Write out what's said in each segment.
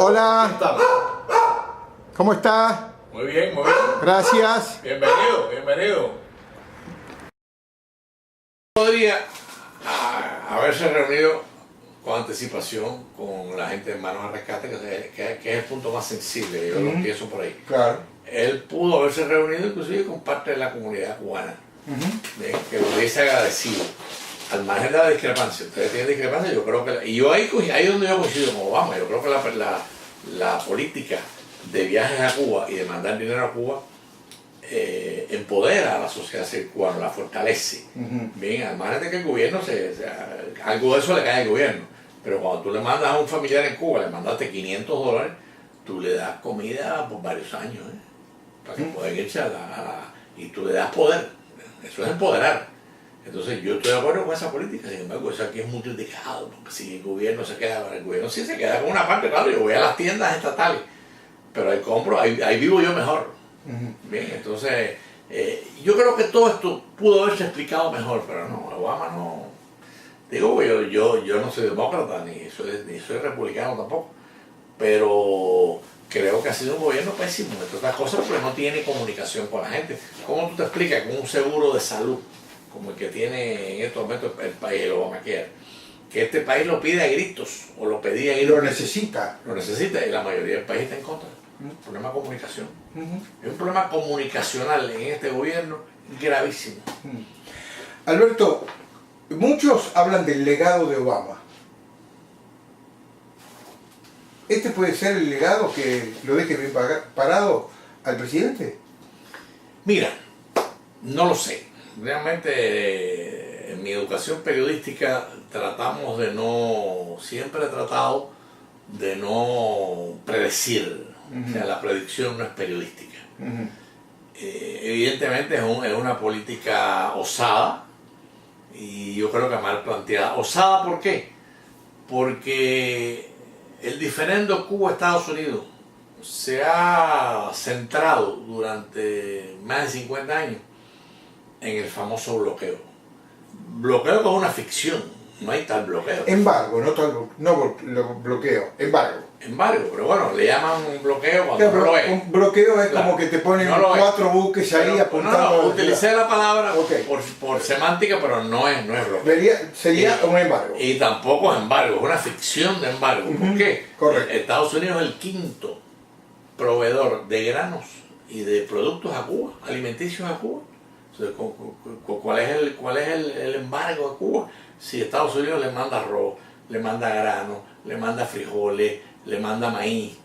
Hola, ¿cómo está? Muy bien, muy bien. Gracias. Bienvenido, bienvenido. Podría haberse reunido con anticipación con la gente de Manos al Rescate, que es el punto más sensible, yo lo pienso por ahí. Claro. Él pudo haberse reunido inclusive con parte de la comunidad cubana, que lo hubiese agradecido. Al margen de la discrepancia, ustedes tienen discrepancia, yo creo que, y yo ahí es donde yo coincido con Obama, yo creo que la política de viajes a Cuba y de mandar dinero a Cuba empodera a la sociedad cubana, la fortalece. Bien, al margen de que el gobierno algo de eso le cae al gobierno, pero cuando tú le mandas a un familiar en Cuba, le mandaste $500, tú le das comida por varios años, para que puedan irse y tú le das poder, eso es empoderar. Entonces yo estoy de acuerdo con esa política, sin embargo eso aquí es muy criticado, porque si el gobierno se queda, el gobierno sí se queda con una parte, claro, yo voy a las tiendas estatales, pero ahí compro, ahí vivo yo mejor. Bien, entonces yo creo que todo esto pudo haberse explicado mejor, pero no, Obama no, digo, yo no soy demócrata, ni soy republicano tampoco, pero creo que ha sido un gobierno pésimo, entre otras cosas porque no tiene comunicación con la gente. ¿Cómo tú te explicas con un seguro de salud como el que tiene en estos momentos el país, el Obamacare, que este país lo pide a gritos, o lo pedía a gritos? Lo necesita. Lo necesita y la mayoría del país está en contra. Problema de comunicación. Es un problema comunicacional en este gobierno gravísimo. Alberto, muchos hablan del legado de Obama. ¿Este puede ser el legado que lo deje bien parado al presidente? Mira, no lo sé. Realmente en mi educación periodística siempre he tratado de no predecir, o sea, la predicción no es periodística. Evidentemente es una política osada y yo creo que mal planteada. ¿Osada por qué? Porque el diferendo Cuba-Estados Unidos se ha centrado durante más de 50 años en el famoso bloqueo. Bloqueo que es una ficción, no hay tal bloqueo. Embargo, no bloqueo, embargo. Embargo, pero bueno, le llaman bloqueo cuando no lo es. Un bloqueo es como que te ponen no 4 buques ahí apuntando. No, utilicé la palabra Okay. por semántica, pero no es bloqueo. Sería un embargo. Y tampoco es embargo, es una ficción de embargo. ¿Por qué? Correcto. Estados Unidos es el quinto proveedor de granos y de productos a Cuba, alimenticios a Cuba. ¿Cuál es el embargo a Cuba? Si Estados Unidos le manda arroz, le manda grano, le manda frijoles, le manda maíz.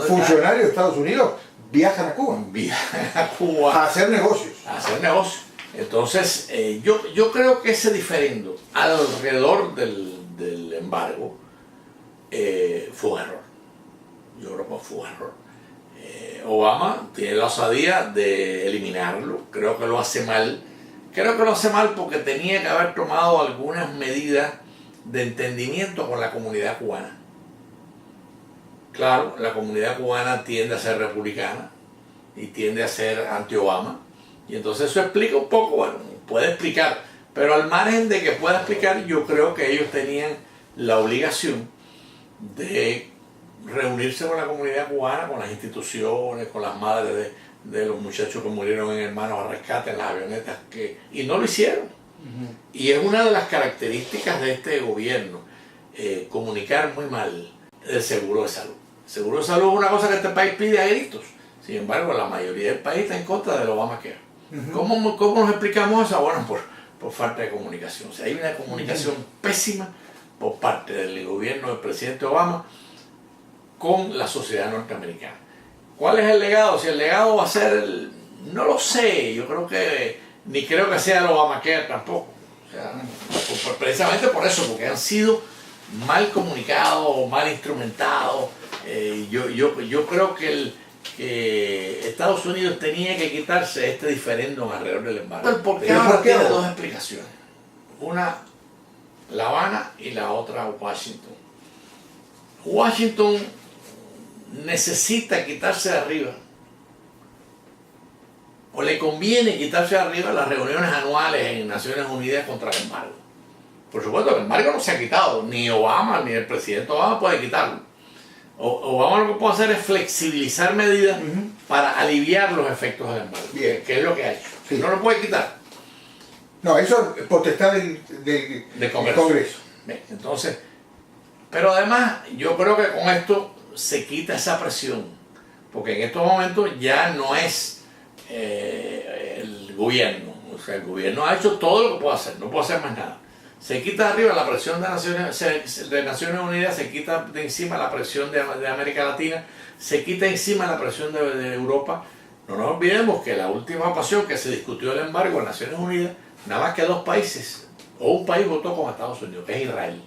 Funcionarios de Estados Unidos viajan a Cuba. Viajan a Cuba A hacer negocios. A hacer negocios. Entonces, yo creo que ese diferendo alrededor del embargo fue un error. Yo creo que fue un error. Obama tiene la osadía de eliminarlo, creo que lo hace mal. Creo que lo hace mal porque tenía que haber tomado algunas medidas de entendimiento con la comunidad cubana. Claro, la comunidad cubana tiende a ser republicana y tiende a ser anti-Obama. Y entonces eso explica un poco, bueno, puede explicar, pero al margen de que pueda explicar, yo creo que ellos tenían la obligación de reunirse con la comunidad cubana, con las instituciones, con las madres de los muchachos que murieron en Hermanos al Rescate, en las avionetas, y no lo hicieron. Y es una de las características de este gobierno, comunicar muy mal el seguro de salud. El seguro de salud es una cosa que este país pide a gritos. Sin embargo, la mayoría del país está en contra del Obamacare. ¿Cómo nos explicamos eso? Bueno, por falta de comunicación. O sea, hay una comunicación pésima por parte del gobierno del presidente Obama con la sociedad norteamericana. ¿Cuál es el legado? Si el legado va a ser, no lo sé, yo creo que, ni creo que sea el Obamacare tampoco. O sea, precisamente por eso, porque han sido mal comunicados, mal instrumentados. Yo creo que Estados Unidos tenía que quitarse este diferéndum alrededor del embargo. El porqué ahora tiene dos explicaciones. Una, La Habana, y la otra, Washington. Washington necesita quitarse de arriba, o le conviene quitarse de arriba las reuniones anuales en Naciones Unidas contra el embargo. Por supuesto, el embargo no se ha quitado, ni Obama ni el presidente Obama puede quitarlo. Obama lo que puede hacer es flexibilizar medidas para aliviar los efectos del embargo, Bien. que es lo que ha hecho. Sí. No lo puede quitar. No, eso es potestad del Congreso. Bien, entonces, pero además yo creo que con esto se quita esa presión, porque en estos momentos ya no es el gobierno, o sea, el gobierno ha hecho todo lo que puede hacer, no puede hacer más nada. Se quita de arriba la presión de Naciones Unidas, se quita de encima la presión de América Latina, se quita encima la presión de Europa. No nos olvidemos que la última ocasión que se discutió el embargo en Naciones Unidas, nada más que 2 países, o un país votó con Estados Unidos, que es Israel.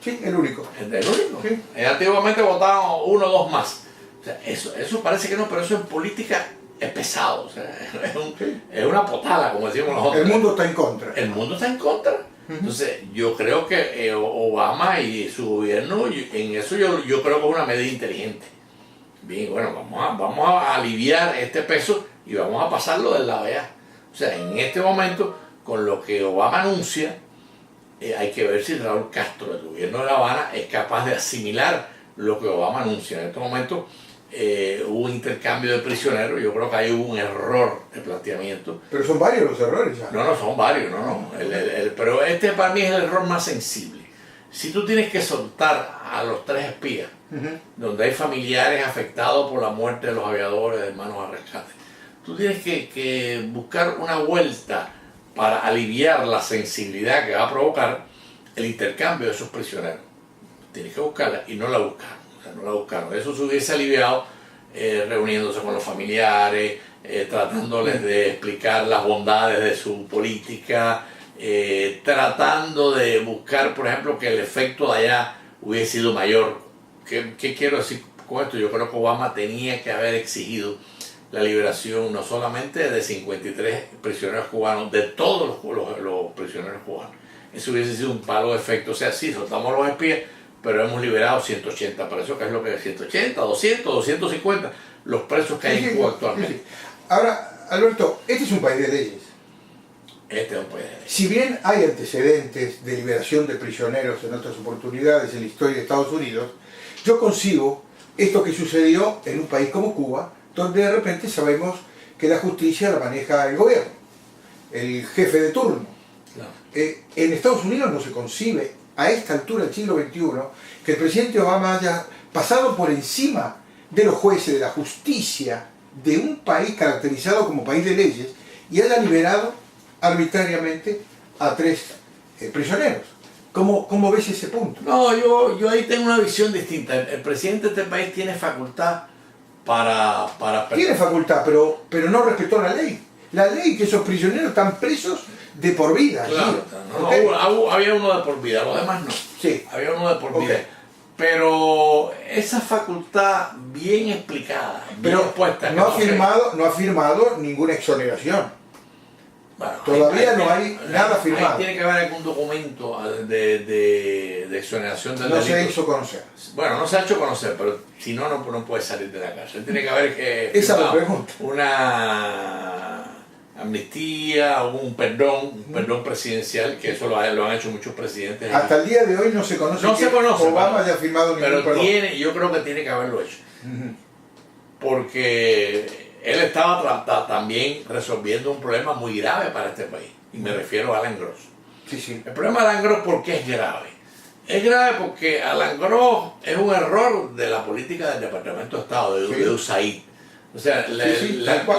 Sí, el único. El único. Sí. Antiguamente votaban 1 o 2 más. O sea, eso parece que no, pero eso en política es pesado. O sea, es una potala, como decimos nosotros. El mundo está en contra. El mundo está en contra. Entonces, yo creo que Obama y su gobierno, en eso yo creo que es una medida inteligente. Bien, bueno, vamos a aliviar este peso y vamos a pasarlo del lado allá. O sea, en este momento, con lo que Obama anuncia, hay que ver si Raúl Castro, el gobierno de La Habana, es capaz de asimilar lo que Obama anuncia. En este momento hubo un intercambio de prisioneros, yo creo que ahí hubo un error de planteamiento. Pero son varios los errores ya. No, son varios, pero este para mí es el error más sensible. Si tú tienes que soltar a los 3 espías, donde hay familiares afectados por la muerte de los aviadores, de hermanos al rescate, tú tienes que buscar una vuelta para aliviar la sensibilidad que va a provocar el intercambio de esos prisioneros. Tienes que buscarla y no la buscaron. O sea, no la buscaron. Eso se hubiese aliviado reuniéndose con los familiares, tratándoles de explicar las bondades de su política, tratando de buscar, por ejemplo, que el efecto de allá hubiese sido mayor. ¿Qué quiero decir con esto? Yo creo que Obama tenía que haber exigido la liberación no solamente de 53 prisioneros cubanos, de todos los prisioneros cubanos. Eso hubiese sido un palo de efecto. O sea, sí, soltamos los espías, pero hemos liberado 180 presos, que es lo que es 180, 200, 250, los presos que hay en Cuba actualmente. Sí. Ahora, Alberto, este es un país de leyes. Este es un país de leyes. Si bien hay antecedentes de liberación de prisioneros en otras oportunidades en la historia de Estados Unidos, yo concibo esto que sucedió en un país como Cuba, donde de repente sabemos que la justicia la maneja el gobierno, el jefe de turno. Claro. En Estados Unidos no se concibe a esta altura del siglo XXI que el presidente Obama haya pasado por encima de los jueces, de la justicia de un país caracterizado como país de leyes y haya liberado arbitrariamente a 3 prisioneros. ¿Cómo ves ese punto? No, yo ahí tengo una visión distinta. El presidente de este país tiene facultad para Tiene facultad, pero no respetó la ley. La ley que esos prisioneros están presos de por vida. Claro, había uno de por vida, los demás no. Sí. Había uno de por vida. Pero esa facultad bien explicada, bien expuesta. No ha firmado ninguna exoneración. Bueno, todavía no hay nada firmado. Tiene que haber algún documento de exoneración del delito. No se ha hecho conocer. Bueno, no se ha hecho conocer, pero si no, no puede salir de la cárcel. Tiene que haber esa es la pregunta. Una amnistía o un perdón presidencial, que eso lo han hecho muchos presidentes. Hasta el día de hoy no se conoce que Obama haya firmado ningún perdón. Yo creo que tiene que haberlo hecho. Porque él estaba también resolviendo un problema muy grave para este país. Y me refiero a Alan Gross. Sí. El problema de Alan Gross, ¿por qué es grave? Es grave porque Alan Gross es un error de la política del Departamento de Estado, de USAID. O sea,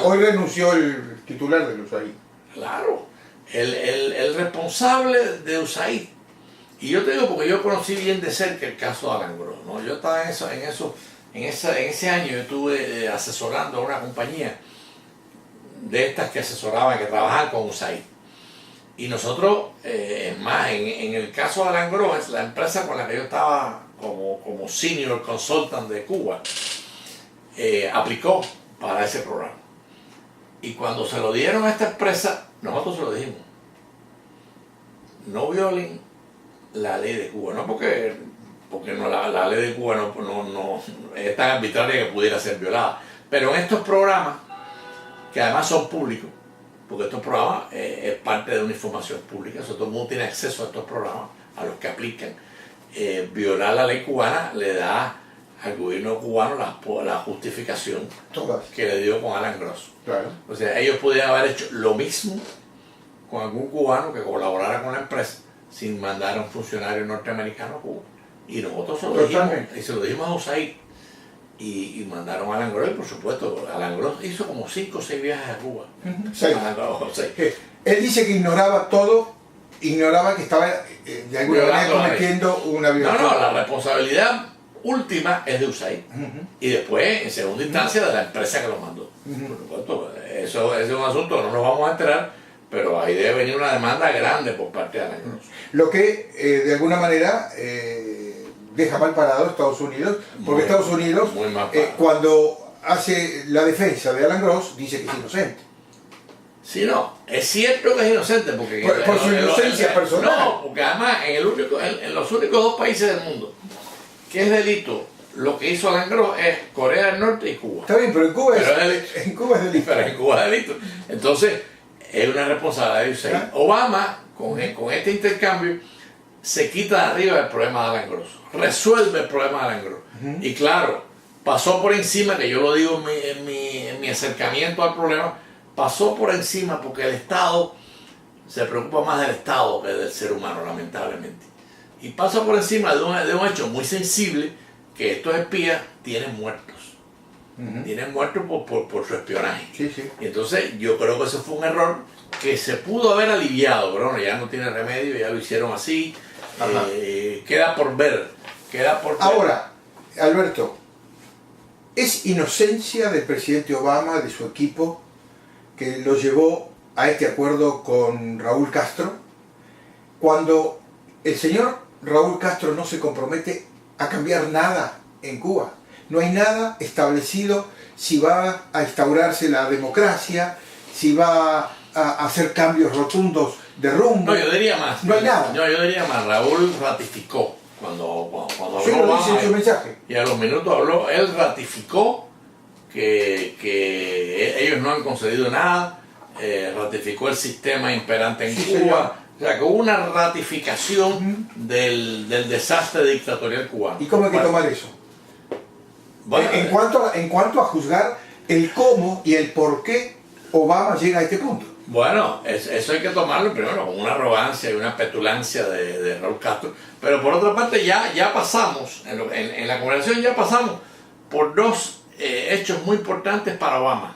hoy renunció el titular de USAID. Claro, el responsable de USAID. Y yo te digo porque yo conocí bien de cerca el caso de Alan Gross, ¿no? Yo estaba en ese año yo estuve asesorando a una compañía de estas que asesoraban, que trabajaban con USAID. Y nosotros, en el caso de Alan Gross, la empresa con la que yo estaba como senior consultant de Cuba, aplicó para ese programa. Y cuando se lo dieron a esta empresa, nosotros se lo dijimos: no violen la ley de Cuba, no porque no, la ley de Cuba no es tan arbitraria que pudiera ser violada, pero en estos programas, que además son públicos, porque estos programas es parte de una información pública, todo el mundo tiene acceso a estos programas, a los que aplican. Violar la ley cubana le da al gobierno cubano la justificación Todas. que le dio con Alan Gross. Claro. O sea, ellos podían haber hecho lo mismo con algún cubano que colaborara con la empresa sin mandar a un funcionario norteamericano a Cuba. Y nosotros se lo dijimos a USAID y mandaron a Alan Gross, y por supuesto, Alan Gross hizo como 5 o 6 viajes a Cuba. Sí. Sí. Él dice que ignoraba todo, ignoraba que estaba de alguna manera cometiendo una violación. No, la responsabilidad última es de USAID. Y después, en segunda instancia, de la empresa que lo mandó. Por supuesto, eso es un asunto que no nos vamos a enterar, pero ahí debe venir una demanda grande por parte de Alan Gross. Lo que, de alguna manera, deja mal parado a Estados Unidos, porque Estados Unidos, cuando hace la defensa de Alan Gross, dice que es inocente. Sí, no, es cierto que es inocente, porque por su inocencia personal. No, porque además en los únicos 2 países del mundo que es delito lo que hizo Alan Gross es Corea del Norte y Cuba. Está bien, pero en Cuba, es delito. Pero en Cuba es delito. Entonces, es una responsabilidad de USAID. Obama, con este intercambio, se quita de arriba el problema de Alan Gross, resuelve el problema de Alan Gross. Y claro, pasó por encima, que yo lo digo en mi acercamiento al problema, pasó por encima porque el Estado se preocupa más del Estado que del ser humano, lamentablemente. Y pasa por encima de un hecho muy sensible, que estos espías tienen muertos. Tienen muertos por su espionaje. Sí, sí. Y entonces yo creo que eso fue un error que se pudo haber aliviado, pero bueno, ya no tiene remedio, ya lo hicieron así. Queda por ver. Ahora, Alberto, ¿es inocencia del presidente Obama, de su equipo, que lo llevó a este acuerdo con Raúl Castro, cuando el señor Raúl Castro no se compromete a cambiar nada en Cuba? No hay nada establecido si va a instaurarse la democracia, si va a hacer cambios rotundos de rumbo. No, yo diría más. No hay nada. No, yo diría más. Raúl ratificó cuando habló. Sí, lo dice en su mensaje. Y a los minutos habló, él ratificó que ellos no han concedido nada, ratificó el sistema imperante en Cuba. Señor. O sea, que hubo una ratificación del desastre dictatorial cubano. ¿Y cómo hay que tomar eso? Bueno, en cuanto a juzgar el cómo y el por qué Obama llega a este punto. Bueno, eso hay que tomarlo primero con una arrogancia y una petulancia de Raúl Castro, pero por otra parte ya pasamos, en la conversación ya pasamos por 2 hechos muy importantes para Obama,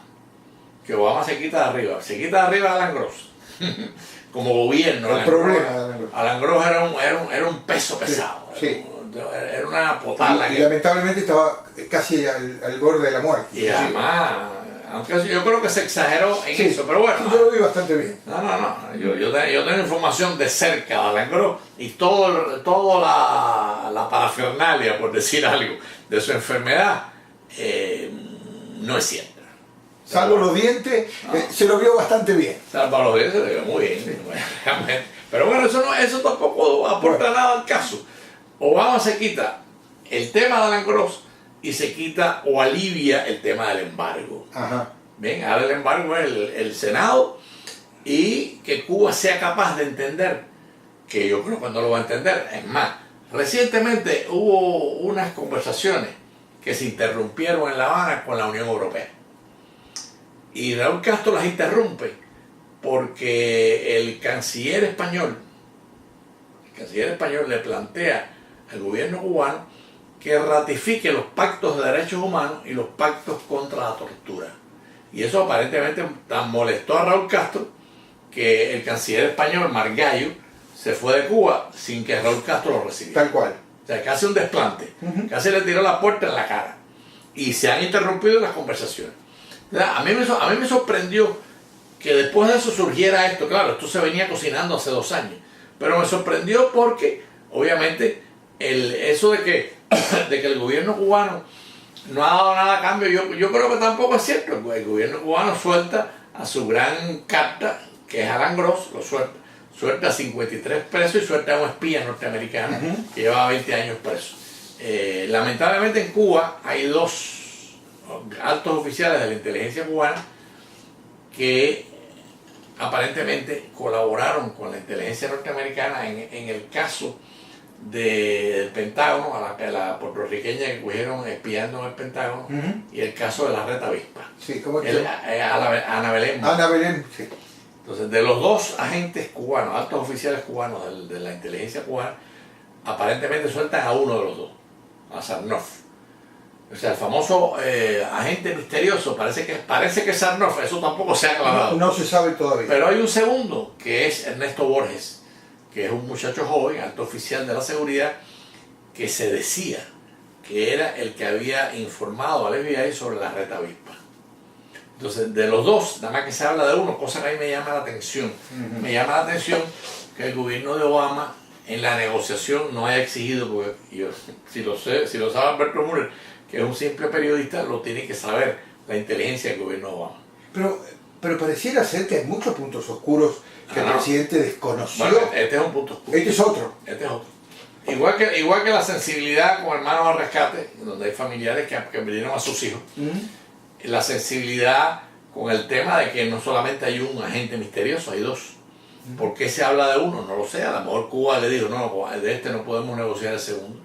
que Obama se quita de arriba a Alan Gross, como gobierno. Alan Gross era un peso pesado, sí. Era una potala. Y lamentablemente estaba casi al borde de la muerte. Y además, aunque yo creo que se exageró en eso, pero bueno. Yo lo vi bastante bien. No. Yo tengo información de cerca de Alan Gross y toda la parafernalia, por decir algo, de su enfermedad, no es cierta. Salvo los dientes, se lo vio bastante bien. Salvo los dientes, se lo vio muy bien. Pero bueno, eso tampoco aporta nada al caso. Obama se quita el tema de Alan Gross y se quita o alivia el tema del embargo. Ajá. Bien, ahora el embargo es el Senado, y que Cuba sea capaz de entender, que yo creo que no lo va a entender. Es más, recientemente hubo unas conversaciones que se interrumpieron en La Habana con la Unión Europea. Y Raúl Castro las interrumpe porque el canciller español le plantea al gobierno cubano que ratifique los pactos de derechos humanos y los pactos contra la tortura. Y eso aparentemente tan molestó a Raúl Castro que el canciller español, Margallo, se fue de Cuba sin que Raúl Castro lo recibiera. Tal cual. O sea, casi un desplante. Casi le tiró la puerta en la cara. Y se han interrumpido las conversaciones. O sea, a mí me sorprendió que después de eso surgiera esto. Claro, esto se venía cocinando hace 2 años. Pero me sorprendió porque, obviamente, eso de que el gobierno cubano no ha dado nada a cambio, yo creo que tampoco es cierto. El gobierno cubano suelta a su gran carta, que es Alan Gross, lo suelta a 53 presos y suelta a un espía norteamericano que llevaba 20 años preso. Lamentablemente en Cuba hay 2 altos oficiales de la inteligencia cubana que aparentemente colaboraron con la inteligencia norteamericana en el caso del Pentágono, a la puertorriqueña que cogieron espiando en el Pentágono, y el caso de la Red Avispa. Sí, ¿cómo es que? Ana Belén. Ana Belén, sí. Entonces, de los dos agentes cubanos, altos oficiales cubanos de la inteligencia cubana, aparentemente sueltan a uno de los dos, a Sarnoff. O sea, el famoso agente misterioso, parece que es Sarnoff, eso tampoco se ha aclarado. No se sabe todavía. Pero hay un segundo, que es Ernesto Borges, que es un muchacho joven, alto oficial de la seguridad, que se decía que era el que había informado al FBI sobre la Red Avispa. Entonces, de los dos, nada más que se habla de uno, cosa que a mí me llama la atención. Me llama la atención que el gobierno de Obama en la negociación no haya exigido, porque yo, si lo sabe Alberto Müller, que es un simple periodista, lo tiene que saber la inteligencia del gobierno de Obama. Pero pareciera ser que hay muchos puntos oscuros que el presidente desconoció. Bueno, este es un punto oscuro. Este es otro. Este es otro. Igual que la sensibilidad con hermanos al rescate, donde hay familiares que perdieron a sus hijos. La sensibilidad con el tema de que no solamente hay un agente misterioso, hay dos. ¿Por qué se habla de uno? No lo sé. A lo mejor Cuba le dijo, no, de este no podemos negociar el segundo.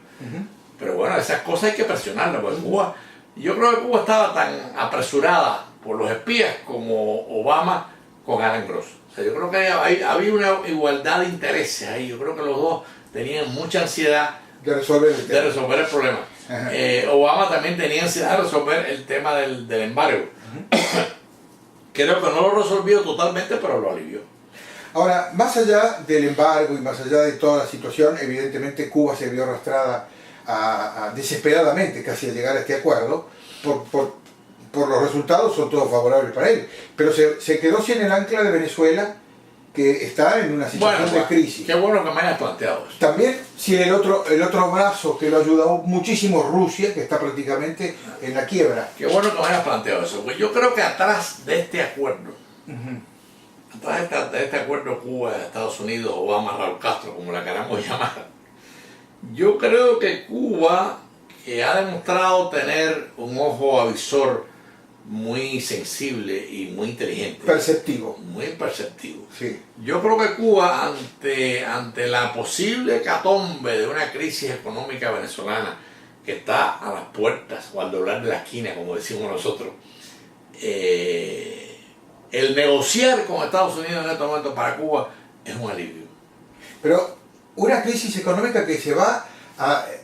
Pero bueno, esas cosas hay que presionarlas, porque Cuba, yo creo que Cuba estaba tan apresurada por los espías como Obama con Alan Gross. O sea, yo creo que había una igualdad de intereses ahí. Yo creo que los dos tenían mucha ansiedad de resolver el problema. Obama también tenía ansiedad de resolver el tema del embargo. Creo que no lo resolvió totalmente, pero lo alivió. Ahora, más allá del embargo y más allá de toda la situación, evidentemente Cuba se vio arrastrada desesperadamente casi a llegar a este acuerdo. Por los resultados son todos favorables para él. Pero se quedó sin el ancla de Venezuela, que está en una situación de crisis. Qué bueno que me hayas planteado eso. También sin el otro brazo que lo ha ayudado muchísimo, Rusia, que está prácticamente en la quiebra. Qué bueno que me hayas planteado eso. Pues yo creo que atrás de este acuerdo, atrás de este acuerdo Cuba, Estados Unidos, Obama, Raúl Castro, como la queramos llamar, yo creo que Cuba, que ha demostrado tener un ojo avisor muy sensible y muy inteligente. Perceptivo. Muy perceptivo. Sí. Yo creo que Cuba, ante la posible hecatombe de una crisis económica venezolana que está a las puertas o al doblar de la esquina, como decimos nosotros, el negociar con Estados Unidos en este momento para Cuba es un alivio. Pero una crisis económica que se va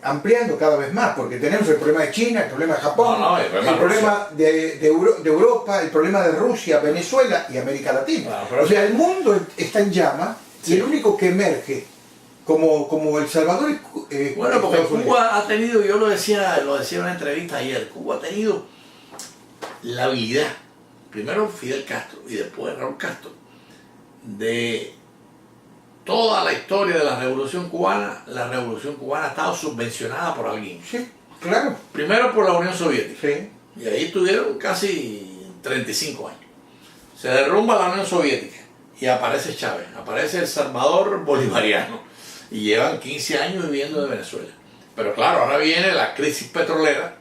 ampliando cada vez más, porque tenemos el problema de China, el problema de Japón, el problema de Europa, el problema de Rusia, Venezuela y América Latina. O sea, el mundo está en llama y el único que emerge como El Salvador es bueno, porque Cuba ha tenido, yo lo decía en una entrevista ayer, Cuba ha tenido la habilidad, primero Fidel Castro y después Raúl Castro, de toda la historia de la Revolución Cubana ha estado subvencionada por alguien. Sí, claro. Primero por la Unión Soviética. Sí. Y ahí estuvieron casi 35 años. Se derrumba la Unión Soviética y aparece Chávez, aparece El Salvador bolivariano y llevan 15 años viviendo de Venezuela. Pero claro, ahora viene la crisis petrolera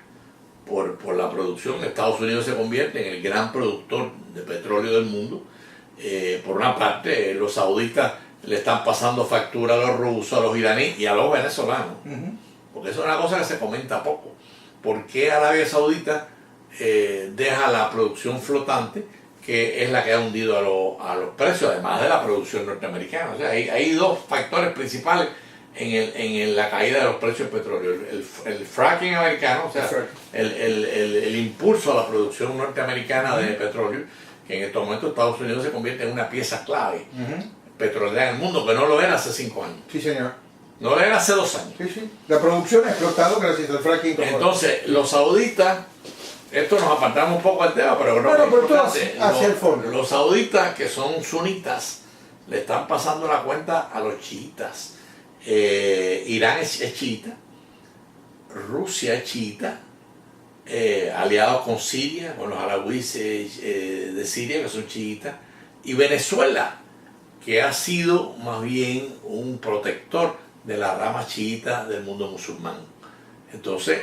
por la producción. Estados Unidos se convierte en el gran productor de petróleo del mundo. Por una parte, los sauditas le están pasando factura a los rusos, a los iraníes y a los venezolanos. Porque eso es una cosa que se comenta poco. ¿Por qué Arabia Saudita deja la producción flotante, que es la que ha hundido a los precios, además de la producción norteamericana? O sea, hay dos factores principales en la caída de los precios del petróleo. El fracking americano, o sea, el impulso a la producción norteamericana de petróleo, que en este momento Estados Unidos se convierte en una pieza clave petrolera en el mundo, que no lo era hace 5 años. Sí, señor. No lo era hace 2 años. Sí, sí. La producción ha explotado gracias al fracking. Entonces, los sauditas, esto nos apartamos un poco del tema, pero bueno, pero todo hacia el fondo. Los sauditas, que son sunitas, le están pasando la cuenta a los chiitas. Irán es chiita, Rusia es chiita, aliados con Siria, con los alawíes de Siria, que son chiitas, y Venezuela, que ha sido más bien un protector de la rama chiita del mundo musulmán. Entonces,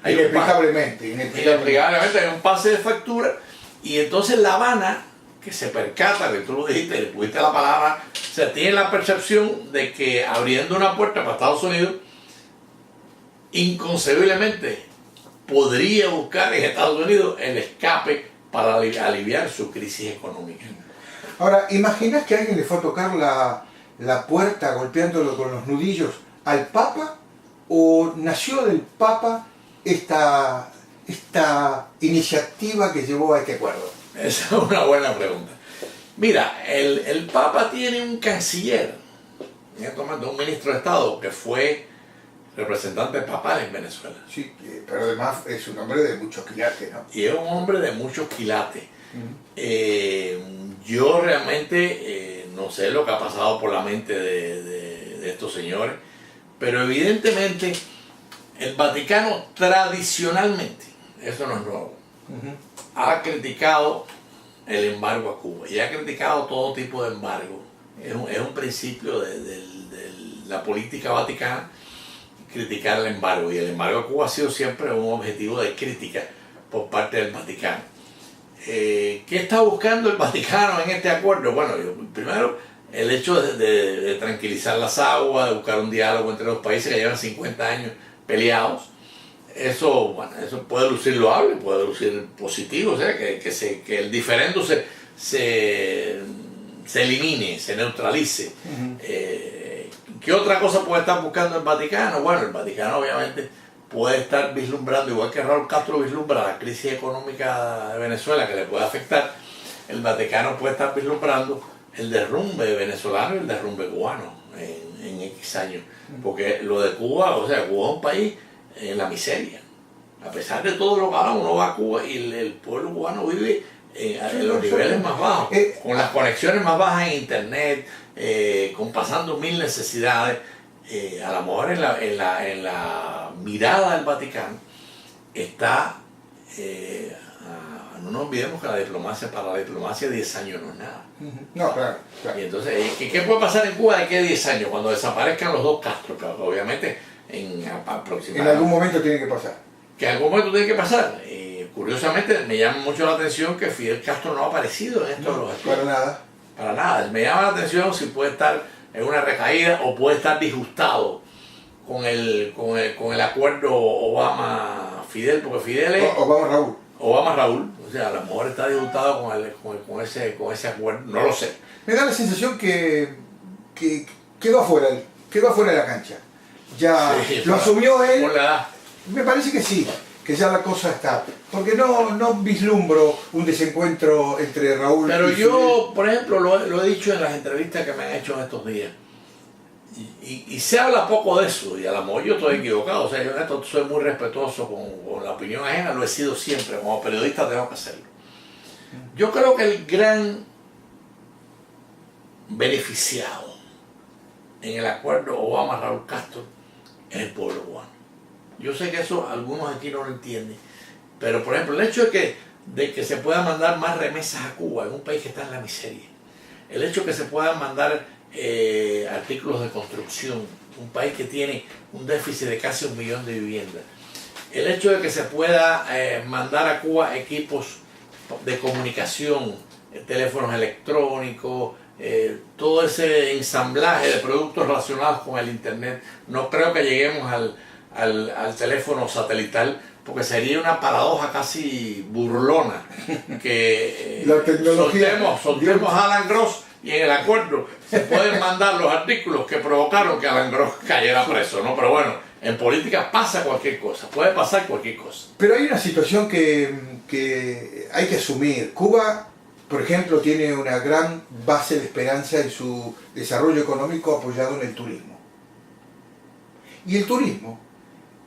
inexplicablemente hay un pase de factura, y entonces La Habana que se percata, que tú lo dijiste, le pusiste la palabra, se tiene la percepción de que abriendo una puerta para Estados Unidos, inconcebiblemente podría buscar en Estados Unidos el escape para aliviar su crisis económica. Ahora, ¿imaginas que alguien le fue a tocar la puerta golpeándolo con los nudillos al Papa? ¿O nació del Papa esta iniciativa que llevó a este acuerdo? Esa es una buena pregunta. Mira, el Papa tiene un canciller, en este momento un ministro de Estado que fue representante papal en Venezuela. Sí, pero además es un hombre de muchos quilates, ¿no? Y es un hombre de muchos quilates. Yo realmente no sé lo que ha pasado por la mente de estos señores, pero evidentemente el Vaticano tradicionalmente, eso no es nuevo, ha criticado el embargo a Cuba y ha criticado todo tipo de embargo. Es un principio de la política vaticana criticar el embargo, y el embargo a Cuba ha sido siempre un objetivo de crítica por parte del Vaticano. ¿Qué está buscando el Vaticano en este acuerdo? Bueno, primero el hecho de tranquilizar las aguas, de buscar un diálogo entre los países que llevan 50 años peleados. Eso, bueno, eso puede lucir loable, puede lucir positivo, o sea, que el diferendo se elimine, se neutralice. ¿Qué otra cosa puede estar buscando el Vaticano? Bueno, el Vaticano obviamente puede estar vislumbrando, igual que Raúl Castro vislumbra la crisis económica de Venezuela que le puede afectar, el Vaticano puede estar vislumbrando el derrumbe venezolano y el derrumbe cubano en X años. Porque lo de Cuba, o sea, Cuba es un país en la miseria. A pesar de todo lo que haga, uno va a Cuba y el pueblo cubano vive en los niveles más bajos, con las conexiones más bajas en internet, con pasando mil necesidades. A lo mejor en la mirada del Vaticano está, no nos olvidemos que para la diplomacia 10 años no es nada. No, claro. Y entonces, ¿qué puede pasar en Cuba de aquí a 10 años? Cuando desaparezcan los dos Castro, que obviamente en algún momento tiene que pasar. Que en algún momento tiene que pasar. Curiosamente, me llama mucho la atención que Fidel Castro no ha aparecido en estos los estudios. Para nada. Para nada. Me llama la atención si puede estar en una recaída o puede estar disgustado con el acuerdo Obama-Fidel, porque Fidel es... Obama-Raúl. Obama-Raúl, o sea, a lo mejor está disgustado con ese acuerdo, no lo sé. Me da la sensación que quedó afuera de la cancha. Ya Sí, lo asumió él. Por la edad. Me parece que sí, que ya la cosa está. Porque no vislumbro un desencuentro entre Raúl Pero y yo, por ejemplo, lo he dicho en las entrevistas que me han hecho en estos días. Y se habla poco de eso, y a lo mejor yo estoy equivocado. O sea, yo en esto soy muy respetuoso con la opinión ajena, lo he sido siempre. Como periodista tengo que hacerlo. Yo creo que el gran beneficiado en el acuerdo Obama-Raúl Castro es el pueblo cubano. Yo sé que eso algunos aquí no lo entienden, pero por ejemplo el hecho de que se puedan mandar más remesas a Cuba, en un país que está en la miseria, el hecho de que se puedan mandar artículos de construcción, un país que tiene un déficit de casi 1 millón de viviendas, el hecho de que se pueda mandar a Cuba equipos de comunicación, teléfonos electrónicos, todo ese ensamblaje de productos relacionados con el internet. No creo que lleguemos al teléfono satelital, porque sería una paradoja casi burlona que la tecnología soltemos a Alan Gross y en el acuerdo se pueden mandar los artículos que provocaron que Alan Gross cayera preso, ¿no? Pero bueno, en política pasa cualquier cosa, puede pasar cualquier cosa. Pero hay una situación que hay que asumir. Cuba, por ejemplo, tiene una gran base de esperanza en su desarrollo económico apoyado en el turismo. Y el turismo,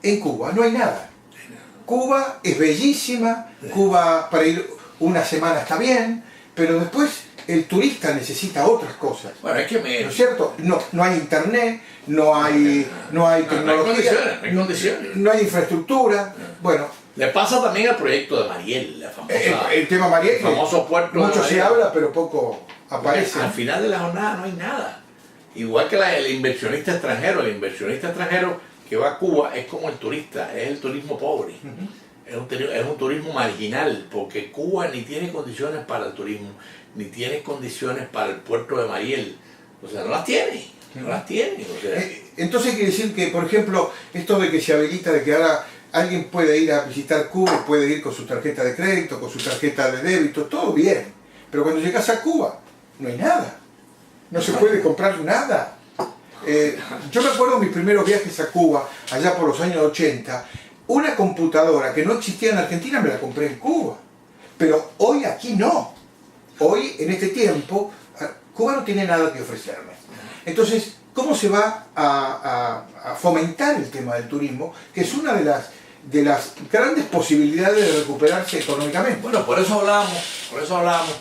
en Cuba no hay nada. Cuba es bellísima, Cuba para ir una semana está bien, pero después el turista necesita otras cosas. Bueno, es que ¿No es cierto? No hay internet, no hay tecnología, no hay condiciones. no hay infraestructura. Bueno, le pasa también al proyecto de Mariel, la famosa, el tema Mariel, el famoso puerto. mucho se habla, pero poco aparece. Al final de la jornada no hay nada. Igual que el inversionista extranjero que va a Cuba es como el turista, es el turismo pobre. es un turismo marginal, porque Cuba ni tiene condiciones para el turismo, ni tiene condiciones para el puerto de Mariel. O sea, no las tiene, no las tiene. O sea. Entonces quiere decir que, por ejemplo, esto de que se habilita, de que ahora alguien puede ir a visitar Cuba, puede ir con su tarjeta de crédito, con su tarjeta de débito, todo bien. Pero cuando llegas a Cuba, no hay nada. No se puede comprar nada. Yo me acuerdo de mis primeros viajes a Cuba, allá por los años 80, una computadora que no existía en Argentina me la compré en Cuba. Pero hoy aquí no. Hoy, en este tiempo, Cuba no tiene nada que ofrecerme. Entonces, ¿cómo se va a fomentar el tema del turismo? Que es una de las grandes posibilidades de recuperarse económicamente. Bueno, por eso hablábamos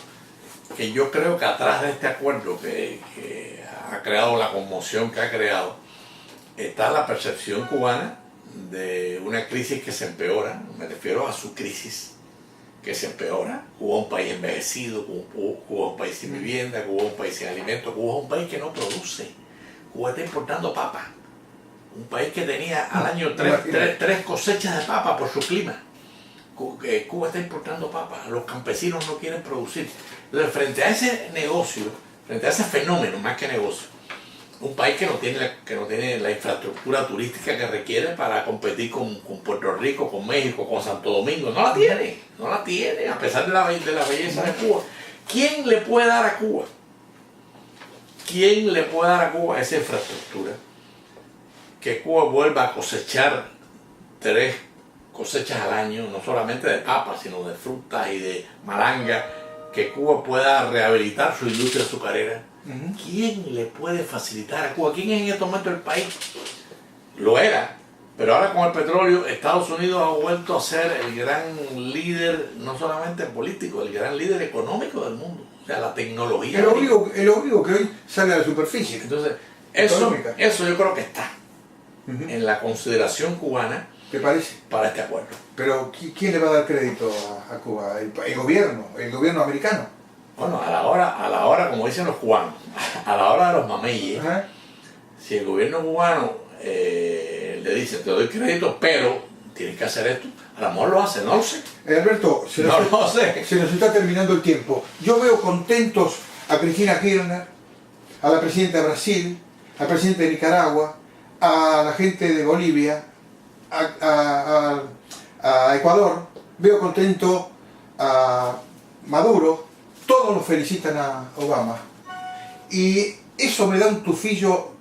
que yo creo que atrás de este acuerdo que ha creado la conmoción que ha creado, está la percepción cubana de una crisis que se empeora. Me refiero a su crisis que se empeora. Cuba es un país envejecido, Cuba es un país sin vivienda, Cuba es un país sin alimentos, Cuba es un país que no produce. Cuba está importando papa. Un país que tenía al año tres cosechas de papa por su clima. Cuba está importando papa. Los campesinos no quieren producir. Entonces, frente a ese negocio, frente a ese fenómeno, más que negocio, un país que no tiene la infraestructura turística que requiere para competir con Puerto Rico, con México, con Santo Domingo, no la tiene, a pesar de la belleza de Cuba. ¿Quién le puede dar a Cuba? ¿Quién le puede dar a Cuba esa infraestructura? Que Cuba vuelva a cosechar 3 cosechas al año, no solamente de papas, sino de frutas y de malanga, que Cuba pueda rehabilitar su industria azucarera. ¿Quién le puede facilitar a Cuba? ¿Quién es en este momento el país? Lo era, pero ahora con el petróleo Estados Unidos ha vuelto a ser el gran líder, no solamente político, el gran líder económico del mundo. O sea, la tecnología. El obligo que hoy sale a la superficie. Entonces, eso yo creo que está en la consideración cubana. ¿Te parece? Para este acuerdo. Pero ¿quién le va a dar crédito a Cuba? ¿El gobierno americano? Bueno, a la hora, como dicen los cubanos, a la hora de los mameyes, si el gobierno cubano le dice, te doy crédito, pero tienes que hacer esto, a lo mejor lo hace, no lo sé. Alberto, se nos está terminando el tiempo. Yo veo contentos a Cristina Kirchner, a la presidenta de Brasil, al presidente de Nicaragua, a la gente de Bolivia, a Ecuador, veo contento a Maduro, todos los felicitan a Obama. Y eso me da un tufillo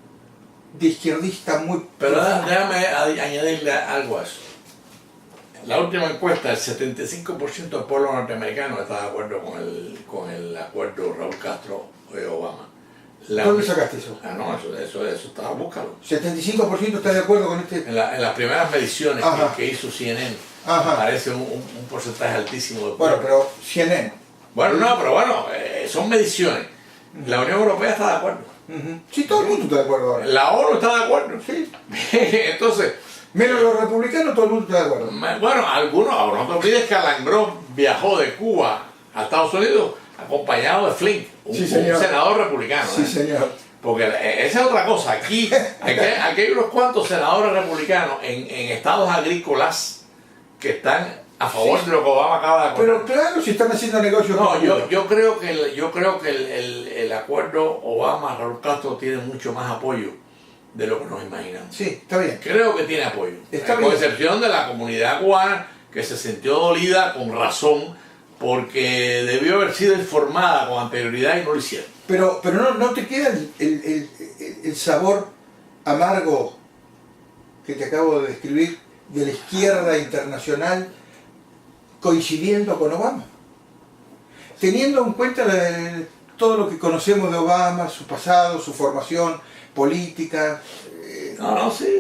de izquierdista muy... Pero déjame añadirle algo a eso. La última encuesta, el 75% del pueblo norteamericano está de acuerdo con el acuerdo Raúl Castro-Obama. ¿Dónde sacaste eso? No, eso estaba, búscalo. ¿75% está de acuerdo con este...? En las primeras mediciones que hizo CNN, aparece un porcentaje altísimo de pueblo. Bueno, pero CNN... Bueno, son mediciones. La Unión Europea está de acuerdo. Sí, todo el mundo está de acuerdo ahora. La ONU está de acuerdo. Sí. Entonces... Menos los republicanos, todo el mundo está de acuerdo. Bueno, algunos, no te olvides que Alain Gros viajó de Cuba a Estados Unidos acompañado de Flynn, un senador republicano. Sí, señor. Porque esa es otra cosa. Aquí hay unos cuantos senadores republicanos en estados agrícolas que están a favor de lo que Obama acaba de acordar. Pero claro, si están haciendo negocios con Cuba. yo creo que el acuerdo Obama-Raúl Castro tiene mucho más apoyo de lo que nos imaginamos. Sí, está bien. Creo que tiene apoyo. Con excepción de la comunidad cubana, que se sintió dolida con razón, porque debió haber sido informada con anterioridad y no lo hicieron. Pero no te queda el sabor amargo que te acabo de describir de la izquierda internacional coincidiendo con Obama. Teniendo en cuenta todo lo que conocemos de Obama, su pasado, su formación política.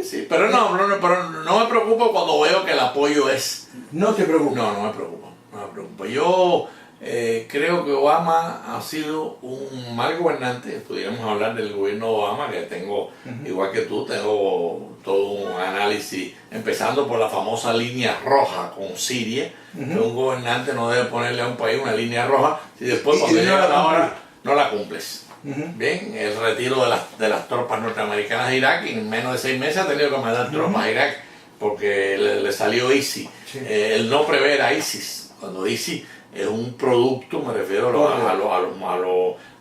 Sí, pero no me preocupo cuando veo que el apoyo es... ¿No te preocupa? No me preocupa. Yo creo que Obama ha sido un mal gobernante. Pudiéramos hablar del gobierno de Obama, que tengo, igual que tú, tengo todo un análisis, empezando por la famosa línea roja con Siria, que un gobernante no debe ponerle a un país una línea roja si después cuando llega la hora no la cumples. Bien, el retiro de las tropas norteamericanas de Irak, y en menos de 6 meses ha tenido que mandar tropas a Irak porque le salió easy. Sí. El no prever a ISIS, cuando ISIS es un producto, me refiero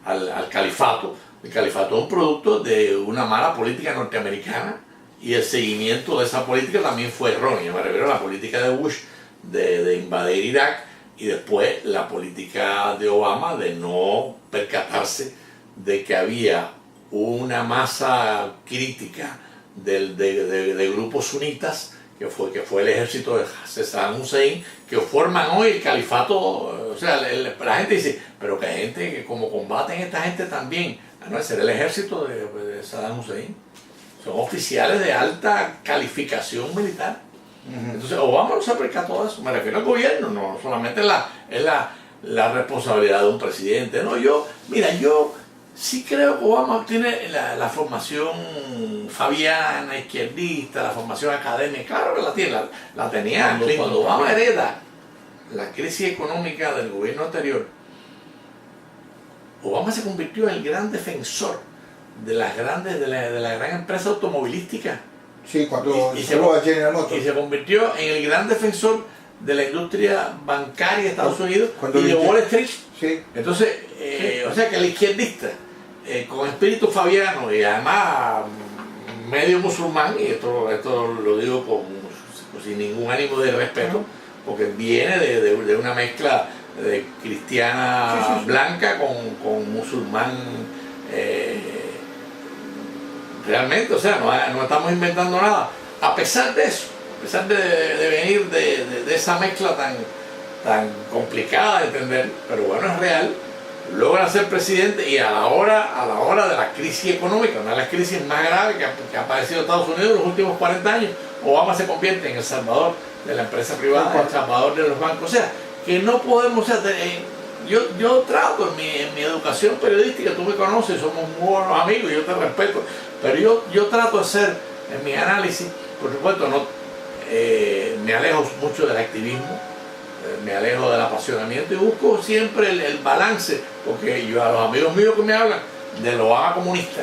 al califato. El califato es un producto de una mala política norteamericana y el seguimiento de esa política también fue erróneo. Me refiero a la política de Bush de invadir Irak y después la política de Obama de no percatarse de que había una masa crítica de grupos sunitas que fue el ejército de Saddam Hussein, que forman hoy el califato. O sea, la gente dice, pero que hay gente que como combaten esta gente también. No, ese era el ejército de Saddam Hussein. Son oficiales de alta calificación militar. Entonces Obama no se percató de eso. Me refiero al gobierno, no solamente es la responsabilidad de un presidente. No, yo sí creo que Obama tiene la formación fabiana, izquierdista, la formación académica. Claro que la tiene, la tenía. Cuando Obama hereda la crisis económica del gobierno anterior, Obama se convirtió en el gran defensor de la gran empresa automovilística. Sí, cuando llegó a General Motors. Y se convirtió en el gran defensor de la industria bancaria de Estados Unidos y de Wall Street. Sí. Entonces, o sea que el izquierdista, con espíritu fabiano y además medio musulmán, y esto lo digo sin ningún ánimo de respeto, porque viene de una mezcla de cristiana blanca con musulmán, realmente, o sea, no estamos inventando nada. A pesar de eso, a pesar de venir de esa mezcla tan complicada de entender, pero bueno, es real, logra ser presidente y a la hora de la crisis económica, una de las crisis más graves que ha padecido Estados Unidos en los últimos 40 años, Obama se convierte en el salvador de la empresa privada, el salvador de los bancos. O sea, que no podemos, o sea, yo trato en mi educación periodística, tú me conoces, somos muy buenos amigos, yo te respeto, pero yo trato de ser, en mi análisis, por supuesto, me alejo mucho del activismo, me alejo del apasionamiento y busco siempre el balance, porque yo a los amigos míos que me hablan del Obama comunista,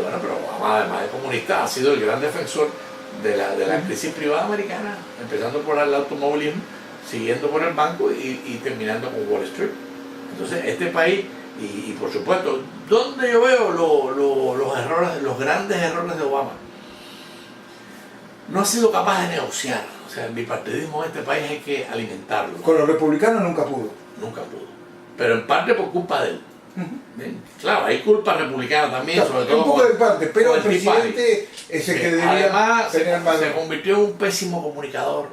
bueno, pero Obama además de comunista ha sido el gran defensor de la crisis privada americana, empezando por el automovilismo, siguiendo por el banco y terminando con Wall Street. Entonces este país, y por supuesto, ¿dónde yo veo los grandes errores de Obama? No ha sido capaz de negociar. O sea, el bipartidismo en este país hay que alimentarlo. Con los republicanos nunca pudo. Nunca pudo. Pero en parte por culpa de él. Claro, hay culpa republicana también, claro, sobre todo. Un poco de parte, pero el presidente es el que debería. Además, se convirtió en un pésimo comunicador.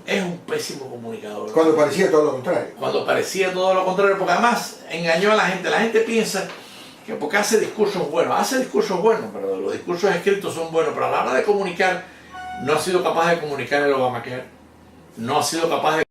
Es un pésimo comunicador. Cuando parecía todo lo contrario. Cuando parecía todo lo contrario, porque además engañó a la gente. La gente piensa que porque hace discursos buenos, pero los discursos escritos son buenos, pero a la hora de comunicar, no ha sido capaz de comunicar el Obamacare, no ha sido capaz de